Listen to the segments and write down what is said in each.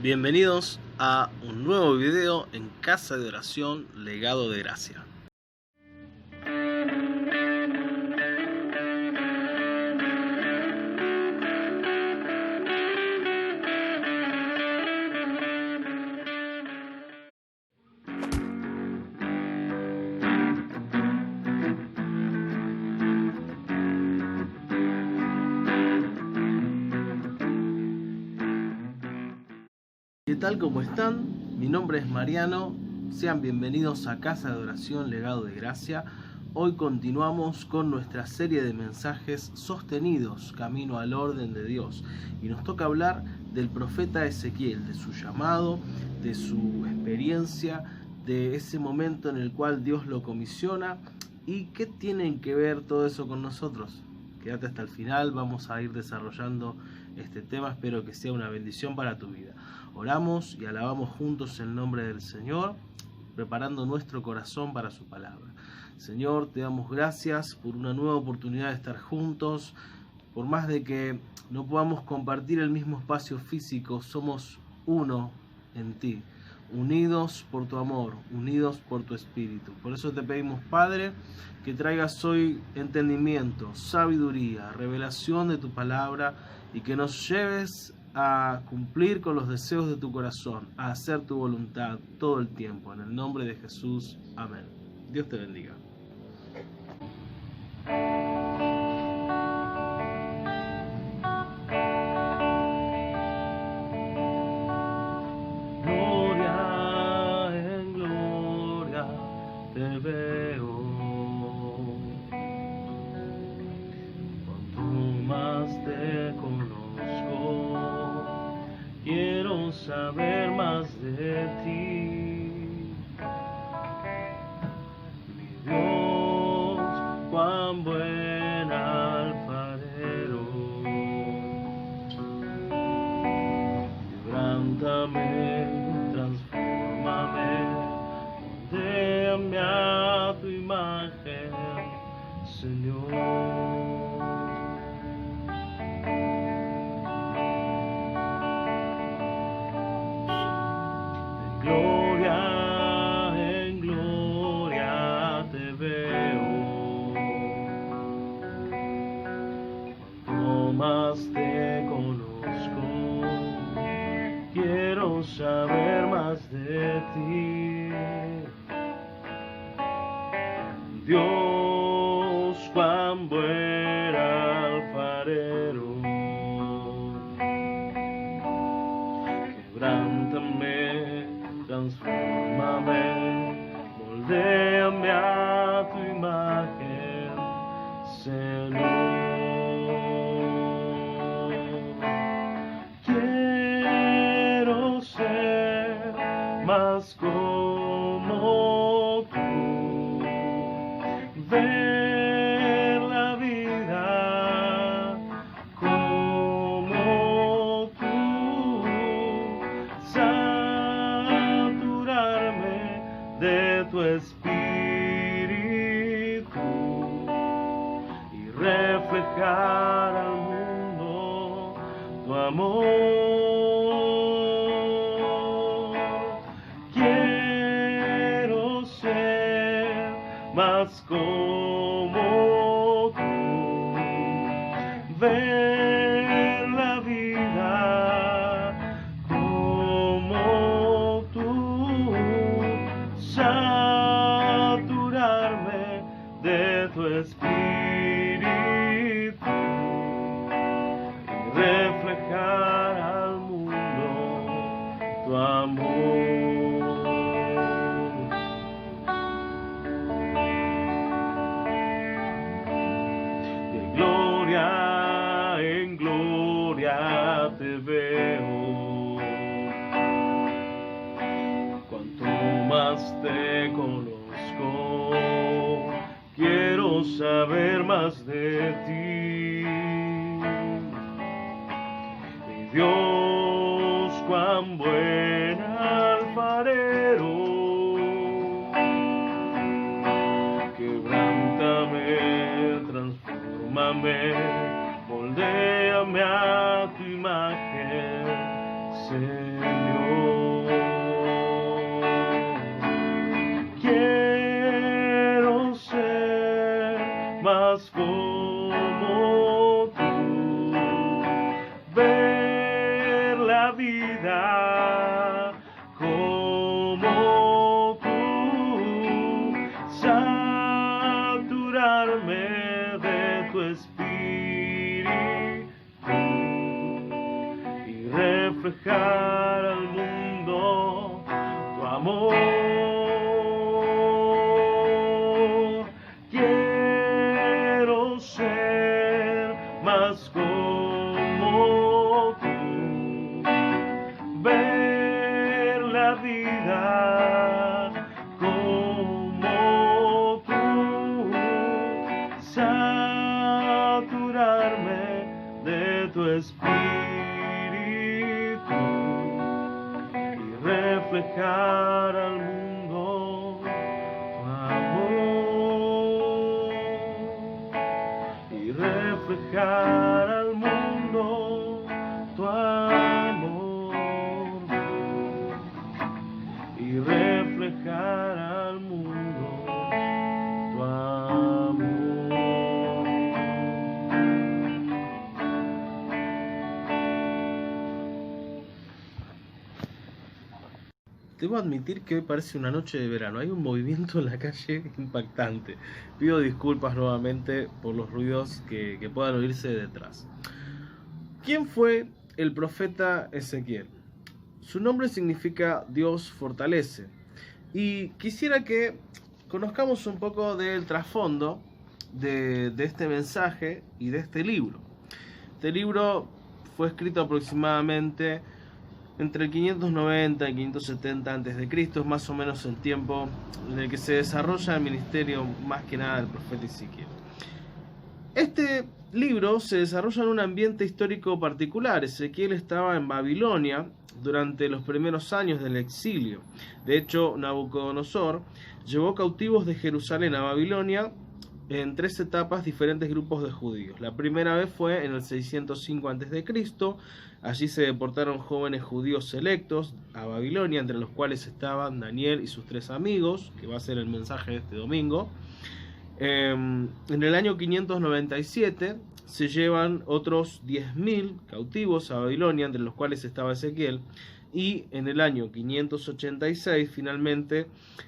Bienvenidos a un nuevo video en Casa de Oración Legado de Gracia. ¿Qué tal? ¿Cómo están? Mi nombre es Mariano. Sean bienvenidos a Casa de Oración Legado de Gracia. Hoy continuamos con nuestra serie de mensajes sostenidos camino al orden de Dios. Y nos toca hablar del profeta Ezequiel, de su llamado, de su experiencia, de ese momento en el cual Dios lo comisiona. ¿Y qué tienen que ver todo eso con nosotros? Quédate hasta el final, vamos a ir desarrollando este tema. Espero que sea una bendición para tu vida. Oramos y alabamos juntos el nombre del Señor, preparando nuestro corazón para su palabra. Señor, te damos gracias por una nueva oportunidad de estar juntos. Por más de que no podamos compartir el mismo espacio físico, somos uno en ti, unidos por tu amor, unidos por tu espíritu. Por eso te pedimos, Padre, que traigas hoy entendimiento, sabiduría, revelación de tu palabra y que nos lleves a cumplir con los deseos de tu corazón, a hacer tu voluntad todo el tiempo. En el nombre de Jesús, amén. Dios te bendiga. Gloria en gloria te veo. Cuanto más te conozco, quiero saber más de ti. Mi Dios, cuán buen alfarero. Quebrántame, transfórmame, moldéame a tu imagen, Señor. Gloria en gloria te veo. Cuanto más te conozco, quiero saber más de ti. Dios, cuán buen alfarero. Quebrántame, transfórmame, moldéame a tu imagen, Señor. Quiero ser más como tú, ver la vida como tú, saturarme de tu espíritu y reflejar al mundo tu amor. Quiero ser más como tú, ver la vida como tú, saturarme de tu espíritu y reflejar al mundo tu amor. De gloria en gloria te veo. Cuanto más te conozco, quiero saber más de ti. Mi Dios, cuán buen alfarero. Quebrántame, transfórmame, moldéame a tu imagen, Señor. vida como tú, saturarme de tu espíritu y reflejar al mundo tu amor. Quiero ser más como tú, ver la vida como tú, saturarme de tu espíritu y reflejar al mundo tu amor, y reflejar al mundo tu amor, y reflejar al mundo tu amor. Debo admitir que hoy parece una noche de verano. Hay un movimiento en la calle impactante. Pido disculpas nuevamente por los ruidos que puedan oírse detrás. ¿Quién fue el profeta Ezequiel? Su nombre significa Dios fortalece. Y quisiera que conozcamos un poco del trasfondo de este mensaje y de este libro. Este libro fue escrito aproximadamente entre el 590 y 570 a.C., es más o menos el tiempo en el que se desarrolla el ministerio más que nada del profeta Ezequiel. Este libro se desarrolla en un ambiente histórico particular. Ezequiel estaba en Babilonia durante los primeros años del exilio. De hecho, Nabucodonosor llevó cautivos de Jerusalén a Babilonia en 3 etapas diferentes grupos de judíos. La primera vez fue en el 605 a.C. Allí se deportaron jóvenes judíos selectos a Babilonia, entre los cuales estaban Daniel y sus 3 amigos, que va a ser el mensaje de este domingo. En el año 597 se llevan otros 10.000 cautivos a Babilonia, entre los cuales estaba Ezequiel. Y en el año 586, finalmente,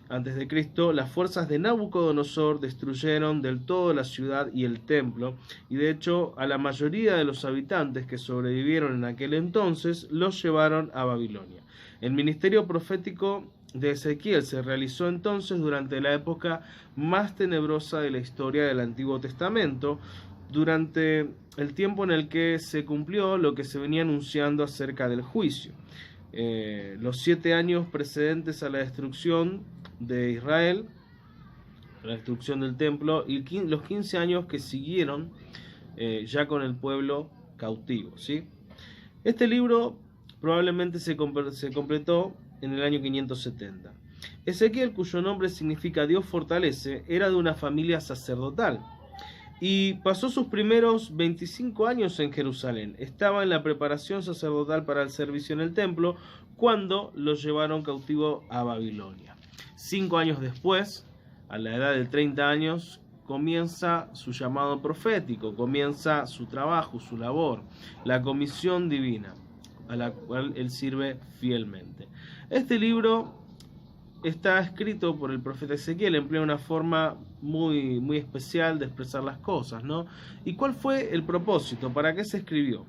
antes de Cristo, las fuerzas de Nabucodonosor destruyeron del todo la ciudad y el templo, y de hecho a la mayoría de los habitantes que sobrevivieron en aquel entonces los llevaron a Babilonia. El ministerio profético de Ezequiel se realizó entonces durante la época más tenebrosa de la historia del Antiguo Testamento, durante el tiempo en el que se cumplió lo que se venía anunciando acerca del juicio. Los 7 años precedentes a la destrucción de Israel, la destrucción del templo, y los 15 años que siguieron ya con el pueblo cautivo, ¿sí? Este libro probablemente se completó en el año 570. Ezequiel, cuyo nombre significa Dios fortalece, era de una familia sacerdotal y pasó sus primeros 25 años en Jerusalén. Estaba en la preparación sacerdotal para el servicio en el templo cuando lo llevaron cautivo a Babilonia. 5 años después, a la edad de 30 años, comienza su llamado profético, comienza su trabajo, su labor, la comisión divina, a la cual él sirve fielmente. Este libro está escrito por el profeta Ezequiel, emplea una forma muy especial de expresar las cosas, ¿no? ¿Y cuál fue el propósito? ¿Para qué se escribió?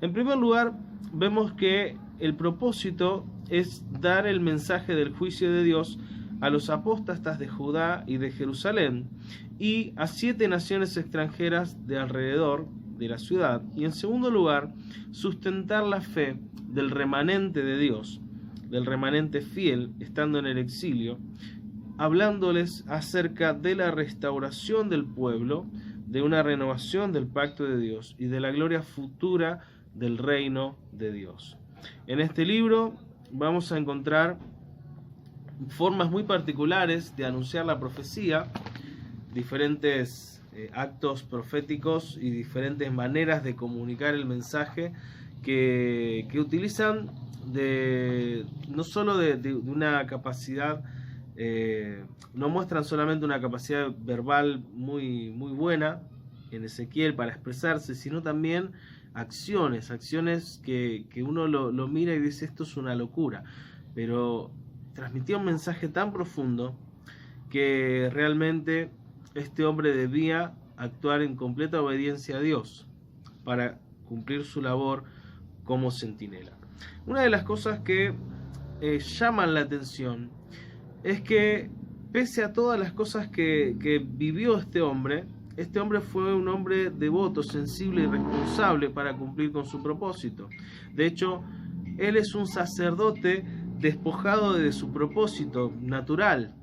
En primer lugar, vemos que el propósito es dar el mensaje del juicio de Dios a los apóstatas de Judá y de Jerusalén y a 7 naciones extranjeras de alrededor de la ciudad. Y en segundo lugar, sustentar la fe del remanente de Dios, del remanente fiel, estando en el exilio, hablándoles acerca de la restauración del pueblo, de una renovación del pacto de Dios y de la gloria futura del reino de Dios. En este libro vamos a encontrar formas muy particulares de anunciar la profecía, diferentes actos proféticos y diferentes maneras de comunicar el mensaje que utilizan no solo de una capacidad, no muestran solamente una capacidad verbal muy buena en Ezequiel para expresarse, sino también acciones que uno lo mira y dice esto es una locura, pero transmitía un mensaje tan profundo que realmente este hombre debía actuar en completa obediencia a Dios para cumplir su labor como centinela. Una de las cosas que llaman la atención es que pese a todas las cosas que vivió este hombre fue un hombre devoto, sensible y responsable para cumplir con su propósito. De hecho, él es un sacerdote despojado de su propósito natural,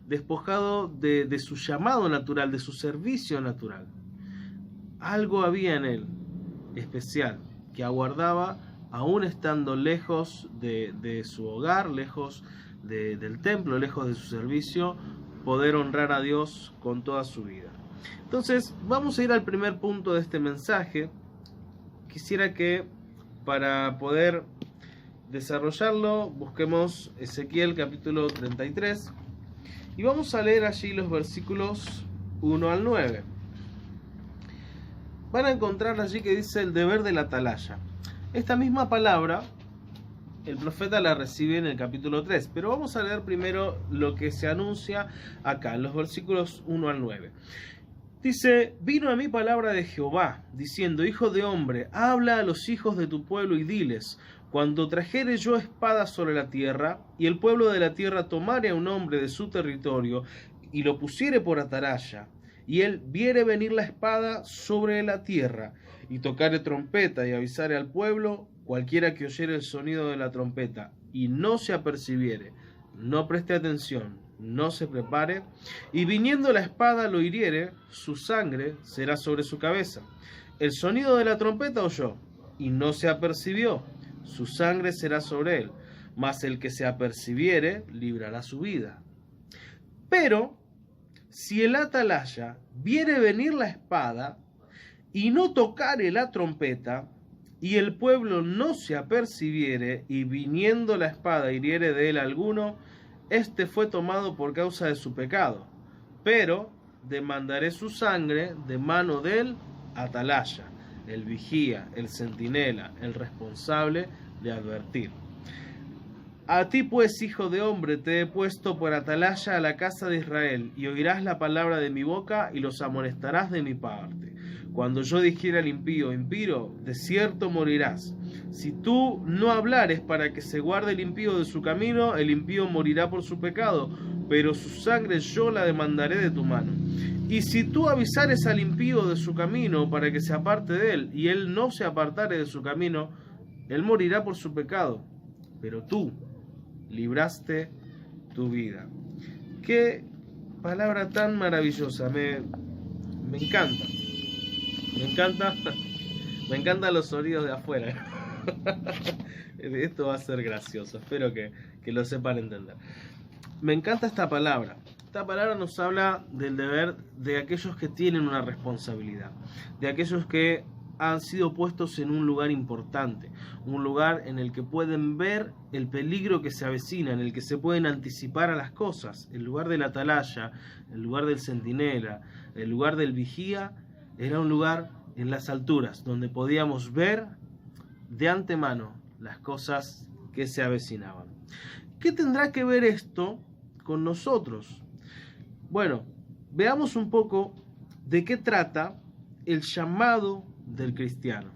despojado de su llamado natural, de su servicio natural. Algo había en él especial que aguardaba, aún estando lejos de su hogar, lejos del templo, lejos de su servicio, poder honrar a Dios con toda su vida. Entonces, vamos a ir al primer punto de este mensaje. Quisiera que para poder desarrollarlo busquemos Ezequiel capítulo 33 y vamos a leer allí los versículos 1 al 9. Van a encontrar allí que dice el deber de la atalaya. Esta misma palabra el profeta la recibe en el capítulo 3, pero vamos a leer primero lo que se anuncia acá, en los versículos 1 al 9. Dice: vino a mí palabra de Jehová, diciendo: hijo de hombre, habla a los hijos de tu pueblo y diles: cuando trajere yo espada sobre la tierra, y el pueblo de la tierra tomare a un hombre de su territorio, y lo pusiere por atalaya, y él viere venir la espada sobre la tierra, y tocare trompeta y avisare al pueblo, cualquiera que oyere el sonido de la trompeta, y no se apercibiere, no preste atención, no se prepare, y viniendo la espada lo hiriere, su sangre será sobre su cabeza. El sonido de la trompeta oyó, y no se apercibió, su sangre será sobre él, mas el que se apercibiere librará su vida. Pero si el atalaya viere venir la espada, y no tocare la trompeta, y el pueblo no se apercibiere, y viniendo la espada hiriere de él alguno, este fue tomado por causa de su pecado, pero demandaré su sangre de mano del atalaya, el vigía, el centinela, el responsable de advertir. A ti pues, hijo de hombre, te he puesto por atalaya a la casa de Israel, y oirás la palabra de mi boca, y los amonestarás de mi parte. Cuando yo dijera al impío: impío, de cierto morirás. Si tú no hablares para que se guarde el impío de su camino, el impío morirá por su pecado, pero su sangre yo la demandaré de tu mano. Y si tú avisares al impío de su camino para que se aparte de él, y él no se apartare de su camino, él morirá por su pecado, pero tú libraste tu vida. Qué palabra tan maravillosa, me encanta. Me encantan los sonidos de afuera. Esto va a ser gracioso, espero que lo sepan entender. Me encanta esta palabra. Esta palabra nos habla del deber de aquellos que tienen una responsabilidad, de aquellos que han sido puestos en un lugar importante, un lugar en el que pueden ver el peligro que se avecina, en el que se pueden anticipar a las cosas. El lugar del atalaya, el lugar del centinela, el lugar del vigía, era un lugar en las alturas, donde podíamos ver de antemano las cosas que se avecinaban. ¿Qué tendrá que ver esto con nosotros? Bueno, veamos un poco de qué trata el llamado del cristiano.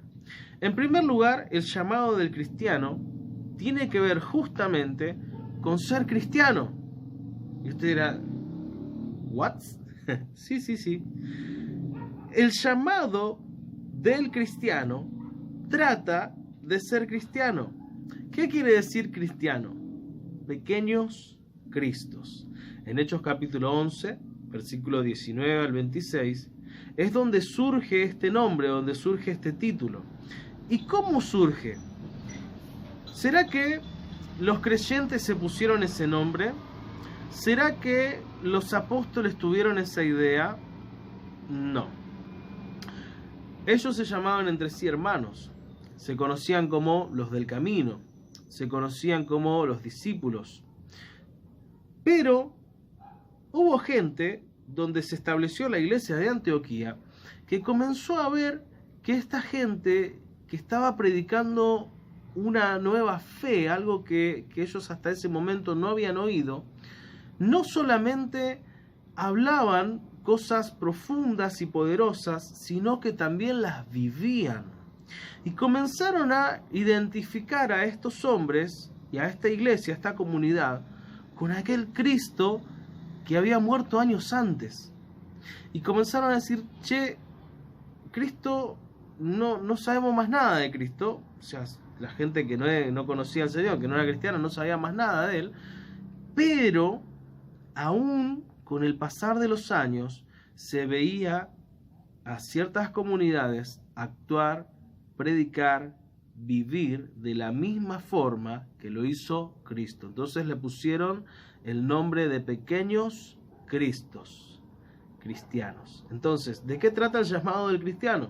En primer lugar, el llamado del cristiano tiene que ver justamente con ser cristiano. Y usted dirá: ¿what? Sí. El llamado del cristiano trata de ser cristiano. ¿Qué quiere decir cristiano? Pequeños Cristos. En Hechos capítulo 11, versículo 19 al 26, es donde surge este nombre, donde surge este título. ¿Y cómo surge? ¿Será que los creyentes se pusieron ese nombre? ¿Será que los apóstoles tuvieron esa idea? No. Ellos se llamaban entre sí hermanos, se conocían como los del camino, se conocían como los discípulos. Pero hubo gente donde se estableció la iglesia de Antioquía que comenzó a ver que esta gente que estaba predicando una nueva fe, algo que ellos hasta ese momento no habían oído. No solamente hablaban cosas profundas y poderosas, sino que también las vivían. Y comenzaron a identificar a estos hombres y a esta iglesia, a esta comunidad, con aquel Cristo que había muerto años antes. Y comenzaron a decir, che, Cristo, no sabemos más nada de Cristo. O sea, la gente que no conocía al Señor, que no era cristiana, no sabía más nada de Él. Pero, aún con el pasar de los años, se veía a ciertas comunidades actuar, predicar, vivir de la misma forma que lo hizo Cristo. Entonces le pusieron el nombre de pequeños Cristos, cristianos. Entonces, ¿de qué trata el llamado del cristiano?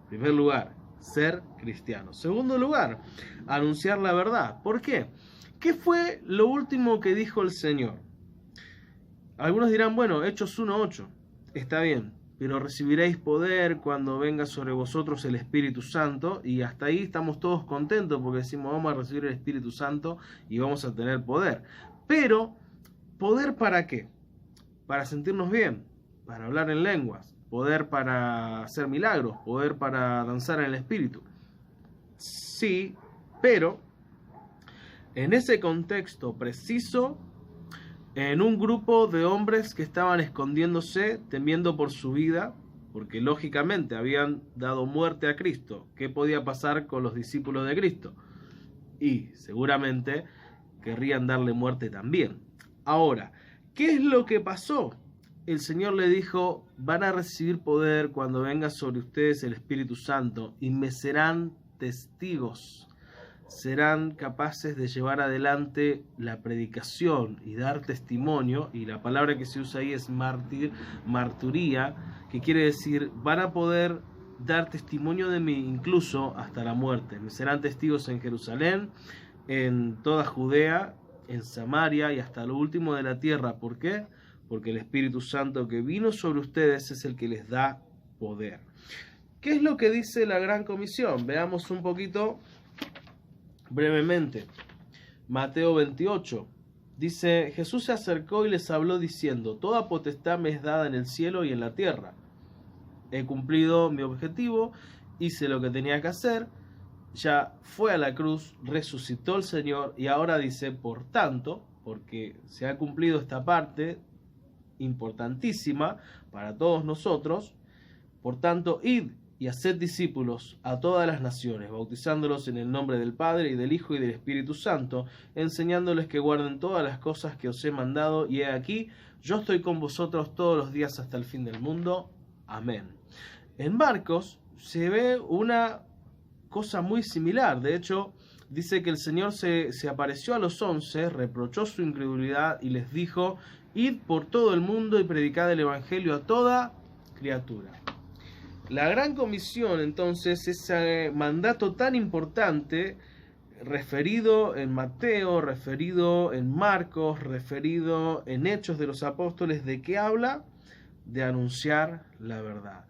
En primer lugar, ser cristiano. Segundo lugar, anunciar la verdad. ¿Por qué? ¿Qué fue lo último que dijo el Señor? Algunos dirán, bueno, Hechos 1:8, está bien, pero recibiréis poder cuando venga sobre vosotros el Espíritu Santo, y hasta ahí estamos todos contentos porque decimos, vamos a recibir el Espíritu Santo y vamos a tener poder. Pero, ¿poder para qué? Para sentirnos bien, para hablar en lenguas, poder para hacer milagros, poder para danzar en el Espíritu. Sí, pero en ese contexto preciso, en un grupo de hombres que estaban escondiéndose, temiendo por su vida, porque lógicamente habían dado muerte a Cristo. ¿Qué podía pasar con los discípulos de Cristo? Y seguramente querrían darle muerte también. Ahora, ¿qué es lo que pasó? El Señor le dijo, van a recibir poder cuando venga sobre ustedes el Espíritu Santo y me serán testigos. Serán capaces de llevar adelante la predicación y dar testimonio, y la palabra que se usa ahí es marturía, que quiere decir, van a poder dar testimonio de mí incluso hasta la muerte. Me serán testigos en Jerusalén, en toda Judea, en Samaria y hasta lo último de la tierra. ¿Por qué? Porque el Espíritu Santo que vino sobre ustedes es el que les da poder. ¿Qué es lo que dice la Gran Comisión? Veamos un poquito brevemente. Mateo 28 dice, Jesús se acercó y les habló diciendo, toda potestad me es dada en el cielo y en la tierra. He cumplido mi objetivo, hice lo que tenía que hacer, ya fue a la cruz, resucitó el Señor y ahora dice, por tanto, porque se ha cumplido esta parte importantísima para todos nosotros, por tanto, id y haced discípulos a todas las naciones, bautizándolos en el nombre del Padre, y del Hijo, y del Espíritu Santo, enseñándoles que guarden todas las cosas que os he mandado, y he aquí, yo estoy con vosotros todos los días hasta el fin del mundo. Amén. En Marcos se ve una cosa muy similar. De hecho, dice que el Señor se apareció a los 11, reprochó su incredulidad y les dijo, id por todo el mundo y predicad el Evangelio a toda criatura. La Gran Comisión, entonces, ese mandato tan importante, referido en Mateo, referido en Marcos, referido en Hechos de los Apóstoles, ¿de qué habla? De anunciar la verdad.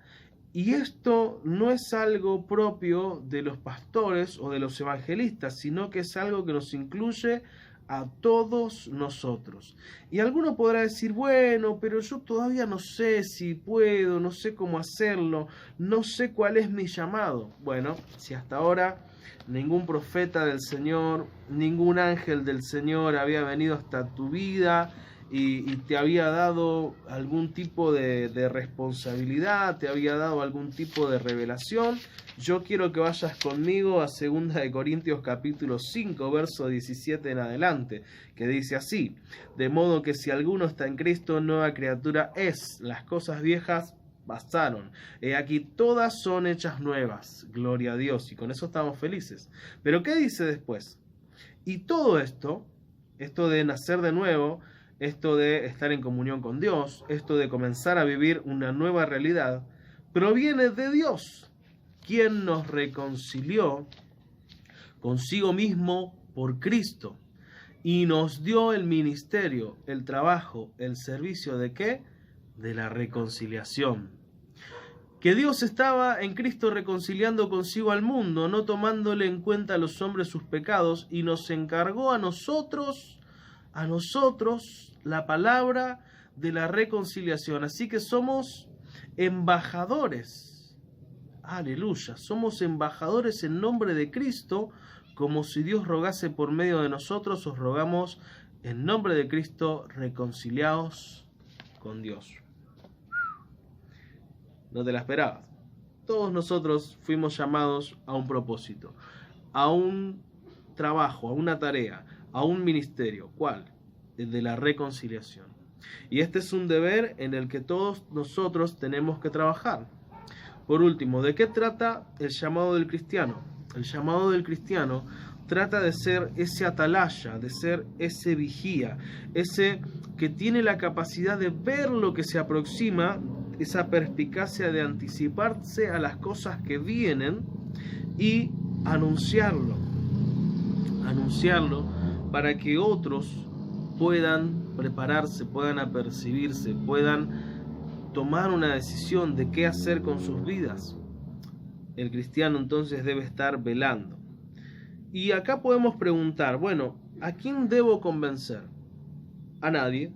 Y esto no es algo propio de los pastores o de los evangelistas, sino que es algo que nos incluye a todos nosotros. Y alguno podrá decir, bueno, pero yo todavía no sé si puedo, no sé cómo hacerlo, no sé cuál es mi llamado. Bueno, si hasta ahora ningún profeta del Señor, ningún ángel del Señor había venido hasta tu vida y te había dado algún tipo de responsabilidad, te había dado algún tipo de revelación, yo quiero que vayas conmigo a 2 Corintios capítulo 5, verso 17 en adelante, que dice así, de modo que si alguno está en Cristo, nueva criatura es, las cosas viejas pasaron, he aquí todas son hechas nuevas, gloria a Dios, y con eso estamos felices. Pero ¿qué dice después? Y todo esto de nacer de nuevo, esto de estar en comunión con Dios, esto de comenzar a vivir una nueva realidad, proviene de Dios, quien nos reconcilió consigo mismo por Cristo y nos dio el ministerio, el trabajo, el servicio ¿de qué? De la reconciliación. que Dios estaba en Cristo reconciliando consigo al mundo, no tomándole en cuenta a los hombres sus pecados, y nos encargó a nosotros la palabra de la reconciliación. Así que somos embajadores. Aleluya, somos embajadores en nombre de Cristo, como si Dios rogase por medio de nosotros. Os rogamos en nombre de Cristo, reconciliaos con Dios. No te la esperabas. Todos nosotros fuimos llamados a un propósito, a un trabajo, a una tarea, a un ministerio. ¿Cuál? El de la reconciliación. Y este es un deber en el que todos nosotros tenemos que trabajar. Por último, ¿de qué trata el llamado del cristiano? El llamado del cristiano trata de ser ese atalaya, de ser ese vigía, ese que tiene la capacidad de ver lo que se aproxima, esa perspicacia de anticiparse a las cosas que vienen y anunciarlo para que otros puedan prepararse, puedan apercibirse, puedan tomar una decisión de qué hacer con sus vidas. El cristiano entonces debe estar velando. Y acá podemos preguntar, bueno, ¿a quién debo convencer? A nadie.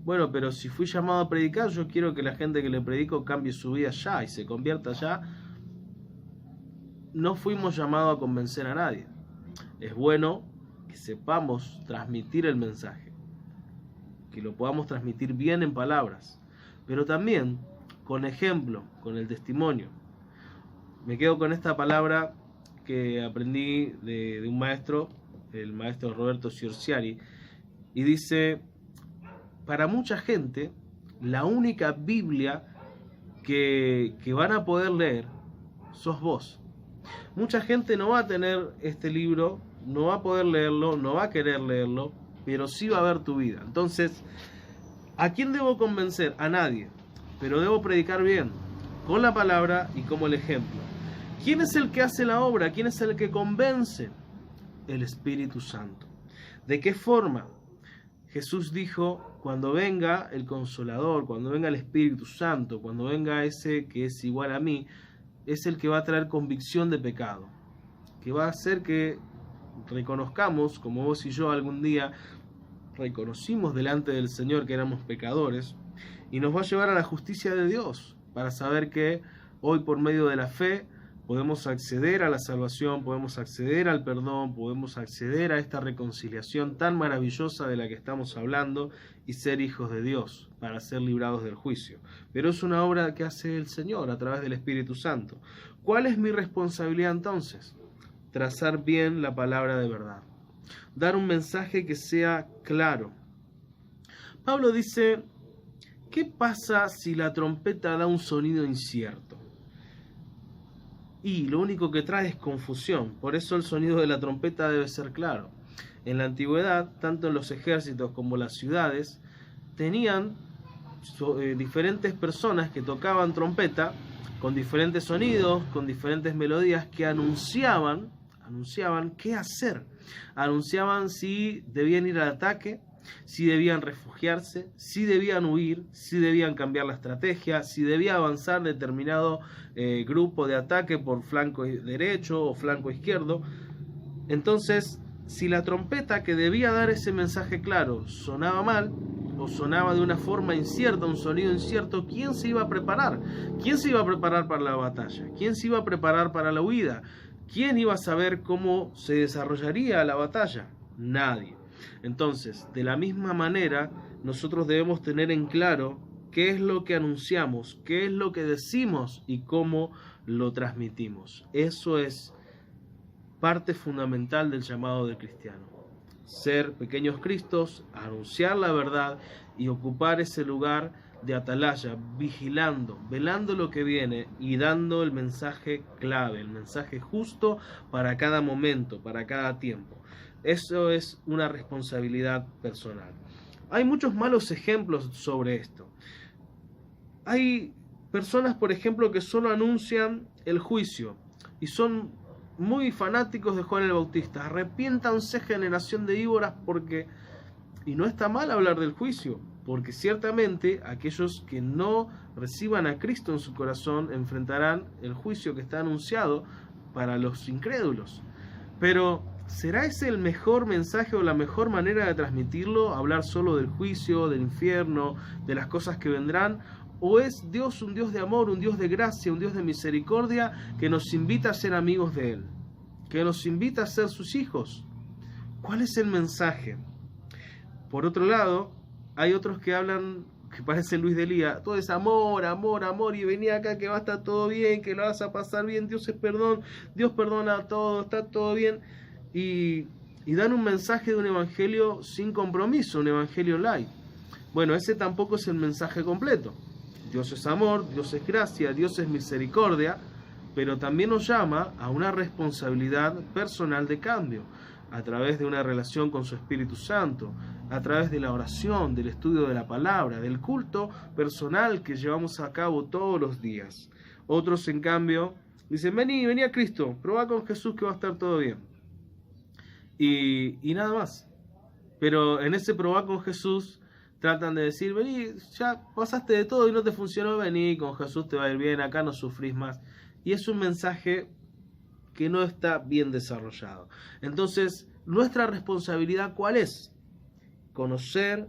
Bueno, pero si fui llamado a predicar, yo quiero que la gente que le predico cambie su vida ya y se convierta ya. No fuimos llamados a convencer a nadie. Es bueno que sepamos transmitir el mensaje, que lo podamos transmitir bien en palabras, pero también con ejemplo, con el testimonio. Me quedo con esta palabra que aprendí de un maestro, el maestro Roberto Ciorciari, y dice: para mucha gente, la única Biblia que van a poder leer sos vos. Mucha gente no va a tener este libro, no va a poder leerlo, no va a querer leerlo, pero sí va a ver tu vida. Entonces, ¿a quién debo convencer? A nadie, pero debo predicar bien, con la palabra y como el ejemplo. ¿Quién es el que hace la obra? ¿Quién es el que convence? El Espíritu Santo. ¿De qué forma? Jesús dijo: cuando venga el Consolador, cuando venga el Espíritu Santo, cuando venga ese que es igual a mí, es el que va a traer convicción de pecado, que va a hacer que reconozcamos, como vos y yo algún día reconocimos delante del Señor que éramos pecadores, y nos va a llevar a la justicia de Dios, para saber que hoy, por medio de la fe, podemos acceder a la salvación, podemos acceder al perdón, podemos acceder a esta reconciliación tan maravillosa de la que estamos hablando y ser hijos de Dios para ser librados del juicio. Pero es una obra que hace el Señor a través del Espíritu Santo. ¿Cuál es mi responsabilidad entonces? Trazar bien la palabra de verdad. Dar un mensaje que sea claro. Pablo dice: ¿qué pasa si la trompeta da un sonido incierto? Y lo único que trae es confusión. Por eso el sonido de la trompeta debe ser claro. En la antigüedad, tanto en los ejércitos como las ciudades, tenían diferentes personas que tocaban trompeta con diferentes sonidos, con diferentes melodías, que anunciaban qué hacer. Anunciaban si debían ir al ataque, si debían refugiarse, si debían huir, si debían cambiar la estrategia, si debía avanzar determinado grupo de ataque por flanco derecho o flanco izquierdo. Entonces, si la trompeta que debía dar ese mensaje claro sonaba mal, o sonaba de una forma incierta, un sonido incierto, ¿quién se iba a preparar? ¿Quién se iba a preparar para la batalla? ¿Quién se iba a preparar para la huida? ¿Quién iba a saber cómo se desarrollaría la batalla? Nadie. Entonces, de la misma manera, nosotros debemos tener en claro qué es lo que anunciamos, qué es lo que decimos y cómo lo transmitimos. Eso es parte fundamental del llamado del cristiano. Ser pequeños Cristos, anunciar la verdad y ocupar ese lugar de atalaya, vigilando, velando lo que viene y dando el mensaje clave, el mensaje justo para cada momento, para cada tiempo. Eso es una responsabilidad personal. Hay muchos malos ejemplos sobre esto. Hay personas, por ejemplo, que solo anuncian el juicio y son muy fanáticos de Juan el Bautista. Arrepiéntanse, generación de víboras, porque... Y no está mal hablar del juicio. porque ciertamente aquellos que no reciban a Cristo en su corazón enfrentarán el juicio que está anunciado para los incrédulos. Pero ¿será ese el mejor mensaje o la mejor manera de transmitirlo? ¿Hablar solo del juicio, del infierno, de las cosas que vendrán? ¿O es Dios un Dios de amor, un Dios de gracia, un Dios de misericordia que nos invita a ser amigos de Él? Que nos invita a ser sus hijos. ¿Cuál es el mensaje? Por otro lado, hay otros que hablan, que parecen Luis de Lía, todo es amor, amor, amor, y venía acá que va a estar todo bien, que lo vas a pasar bien, Dios es perdón, Dios perdona a todo, está todo bien, y dan un mensaje de un evangelio sin compromiso, un evangelio light. Bueno, ese tampoco es el mensaje completo. Dios es amor, Dios es gracia, Dios es misericordia, pero también nos llama a una responsabilidad personal de cambio, a través de una relación con su Espíritu Santo, a través de la oración, del estudio de la palabra, del culto personal que llevamos a cabo todos los días. Otros, en cambio, dicen, vení a Cristo, probá con Jesús que va a estar todo bien. Y nada más. Pero en ese probá con Jesús tratan de decir, vení, ya pasaste de todo y no te funcionó, vení, con Jesús te va a ir bien, acá no sufrís más. Y es un mensaje que no está bien desarrollado. Entonces, nuestra responsabilidad, ¿cuál es? Conocer,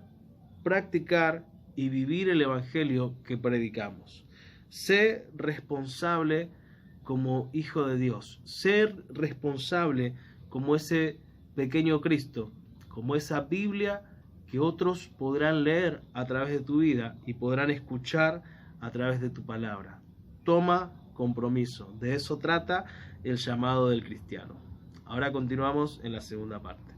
practicar y vivir el evangelio que predicamos. Sé responsable como hijo de Dios. Ser responsable como ese pequeño Cristo, como esa Biblia que otros podrán leer a través de tu vida y podrán escuchar a través de tu palabra. Toma compromiso. De eso trata el llamado del cristiano. Ahora continuamos en la segunda parte.